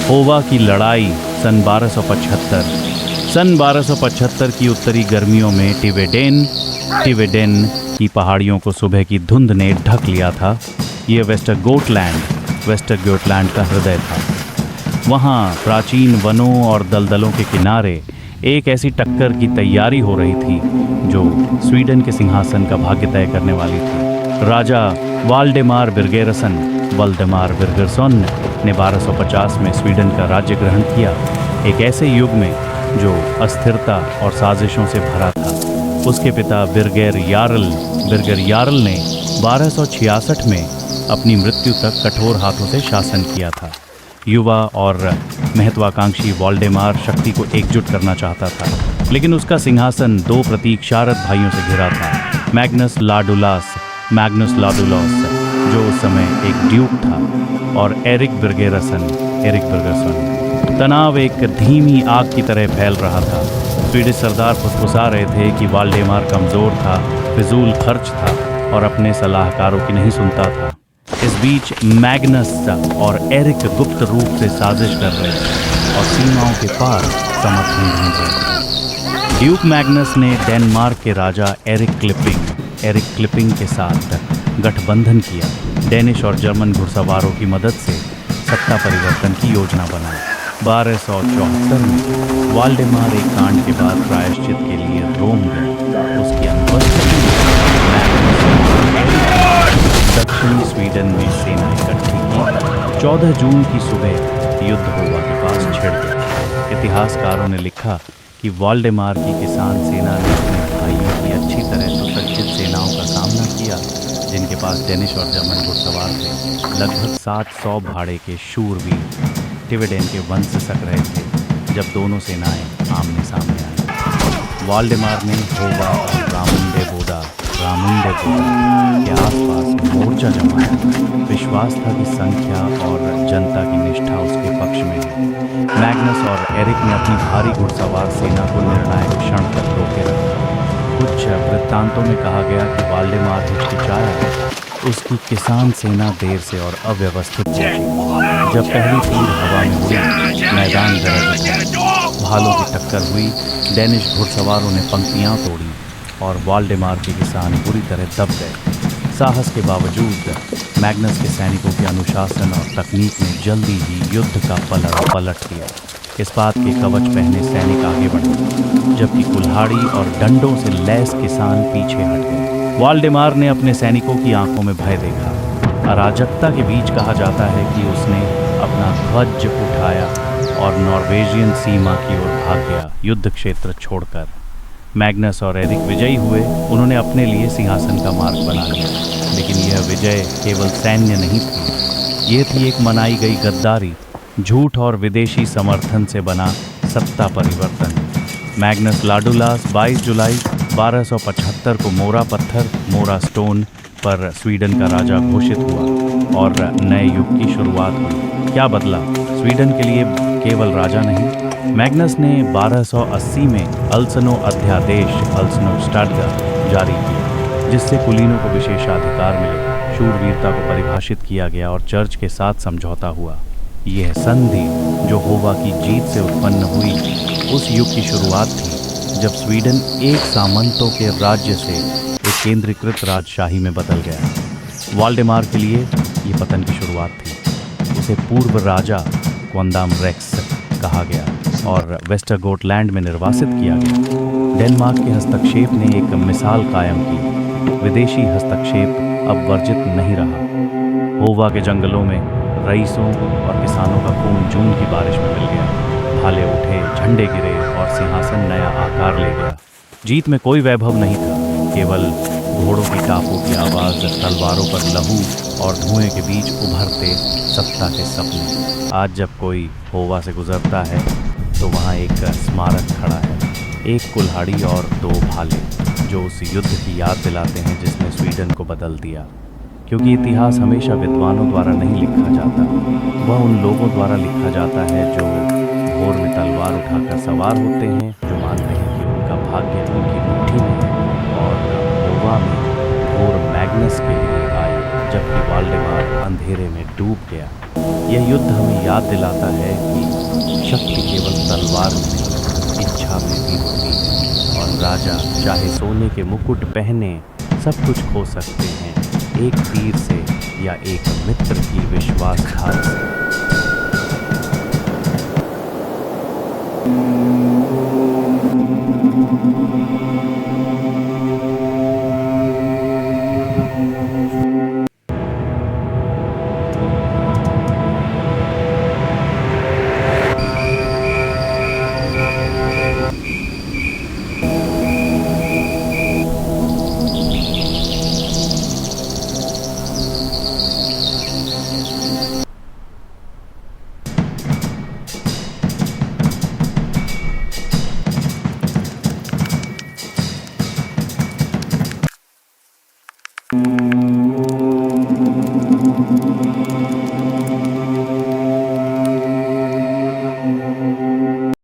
होवा की लड़ाई सन 1275 की उत्तरी गर्मियों में टिवेडेन की पहाड़ियों को सुबह की धुंध ने ढक लिया था। ये वेस्टरगोटलैंड का हृदय था। वहाँ प्राचीन वनों और दलदलों के किनारे एक ऐसी टक्कर की तैयारी हो रही थी जो स्वीडन के सिंहासन का भाग्य तय करने वाली थी। राजा वाल्डेमार बिरगेर्सन ने 1250 में स्वीडन का राज्य ग्रहण किया, एक ऐसे युग में जो अस्थिरता और साजिशों से भरा था। उसके पिता बिरगेर यार्ल ने 1266 में अपनी मृत्यु तक कठोर हाथों से शासन किया था। युवा और महत्वाकांक्षी वाल्डेमार शक्ति को एकजुट करना चाहता था, लेकिन उसका सिंहासन दो प्रतीक्षारत भाइयों से घिरा था, मैग्नस लाडुलॉस जो उस समय एक ड्यूक था, और एरिक बिरगेर्सन। तनाव एक धीमी आग की तरह फैल रहा था। स्वीडिश सरदार फुसफुसा रहे थे कि वाल्डेमार कमज़ोर था, फिजूल खर्च था और अपने सलाहकारों की नहीं सुनता था। इस बीच मैग्नस और एरिक गुप्त रूप से साजिश कर रहे थे और सीमाओं के पार समर्थन ढूंढ रहे थे। ड्यूक मैग्नस ने डेनमार्क के राजा एरिक क्लिपिंग के साथ गठबंधन किया। डेनिश और जर्मन घुड़सवारों की मदद से सत्ता परिवर्तन की योजना बनाई। 1274 में वाल्डेमार एक कांड के बाद प्रायश्चित के लिए रोम गए। उसकी अनुपस्थिति में दक्षिणी स्वीडन में सेना इकट्ठी की। 14 जून की सुबह युद्ध होवा के पास छिड़ गया। इतिहासकारों ने लिखा कि वाल्डेमार की किसान सेना ने अपने भाइयों की अच्छी तरह सुसज्जित सेनाओं का सामना किया, जिनके पास डेनिश और जर्मन घुड़सवार थे। लगभग 700 भाड़े के शूरवीर टिवेडेन के वन से सक रहे थे जब दोनों सेनाएं आमने सामने आई। वाल्डेमार ने होवा और रामुंडेबोदा के आसपास मोर्चा जमाया। विश्वास था कि संख्या और जनता की निष्ठा उसके पक्ष में है। मैग्नस और एरिक ने अपनी भारी घुड़सवार सेना को निर्णायक क्षण तक रोके रखा। कुछ वृत्तांतों में कहा गया कि वाल्डेमार हिचकिचाया, उसकी किसान सेना देर से और अव्यवस्थित पहुंची। जब पहली तीर हवा में उड़ी, मैदान गरज उठा, भालों की टक्कर हुई। डेनिश घुड़सवारों ने पंक्तियां तोड़ी और वाल्डेमार के किसान बुरी तरह दब गए। साहस के बावजूद मैग्नस के सैनिकों के अनुशासन और तकनीक ने जल्दी ही युद्ध का पलट दिया। इस्पात के कवच पहने सैनिक आगे बढ़े, जबकि कुल्हाड़ी और डंडों से लैस किसान पीछे हट गए। वाल्डेमार ने अपने सैनिकों की आंखों में भय देखा। अराजकता के बीच कहा जाता है कि उसने अपना ध्वज उठाया और नॉर्वेजियन सीमा की ओर भाग गया, युद्ध क्षेत्र छोड़कर। मैग्नस और एरिक विजयी हुए। उन्होंने अपने लिए सिंहासन का मार्ग बना लिया, लेकिन यह विजय केवल सैन्य नहीं थी। ये थी एक मनाई गई गद्दारी, झूठ और विदेशी समर्थन से बना सत्ता परिवर्तन। मैग्नस लाडुलास 22 जुलाई 1275 को मोरा स्टोन पर स्वीडन का राजा घोषित हुआ और नए युग की शुरुआत हुई। क्या बदला? स्वीडन के लिए केवल राजा नहीं, मैग्नस ने 1280 में अल्सनो अध्यादेश अल्सनो-स्टाडगा जारी किया, जिससे कुलीनों को विशेषाधिकार मिले। शूरवीरता को परिभाषित किया गया और चर्च के साथ समझौता हुआ। यह संधि जो होवा की जीत से उत्पन्न हुई, उस युग की शुरुआत थी जब स्वीडन एक सामंतों के राज्य से एक केंद्रीकृत राजशाही में बदल गया। वाल्डेमार के लिए ये पतन की शुरुआत थी। उसे पूर्व राजा क्वंदाम रेक्स कहा गया और वेस्टरगोटलैंड में निर्वासित किया गया। डेनमार्क के हस्तक्षेप ने एक मिसाल कायम की। विदेशी हस्तक्षेप अब वर्जित नहीं रहा। होवा के जंगलों में रईसों और किसानों का खून जून की बारिश में मिल गया। भाले उठे, झंडे गिरे और सिंहासन नया आकार ले गया। जीत में कोई वैभव नहीं था, केवल घोड़ों की टापों की आवाज़, तलवारों पर लहू और धुएं के बीच उभरते सत्ता के सपने। आज जब कोई होवा से गुजरता है तो वहाँ एक स्मारक खड़ा है, एक कुल्हाड़ी और 2 भाले, जो उस युद्ध की याद दिलाते हैं जिसने स्वीडन को बदल दिया। क्योंकि इतिहास हमेशा विद्वानों द्वारा नहीं लिखा जाता, वह उन लोगों द्वारा लिखा जाता है जो भोर में तलवार उठाकर सवार होते हैं, जो मानते हैं कि उनका भाग्य उनकी मुट्ठी में है। और होवा में भोर मैग्नस के लिए आई, जबकि वाल्डेमार अंधेरे में डूब गया। यह युद्ध हमें याद दिलाता है कि शक्ति केवल तलवार में नहीं, इच्छा में भी होती है। और राजा चाहे सोने के मुकुट पहने सब कुछ खो सकते हैं, एक तीर से या एक मित्र की विश्वासघात से।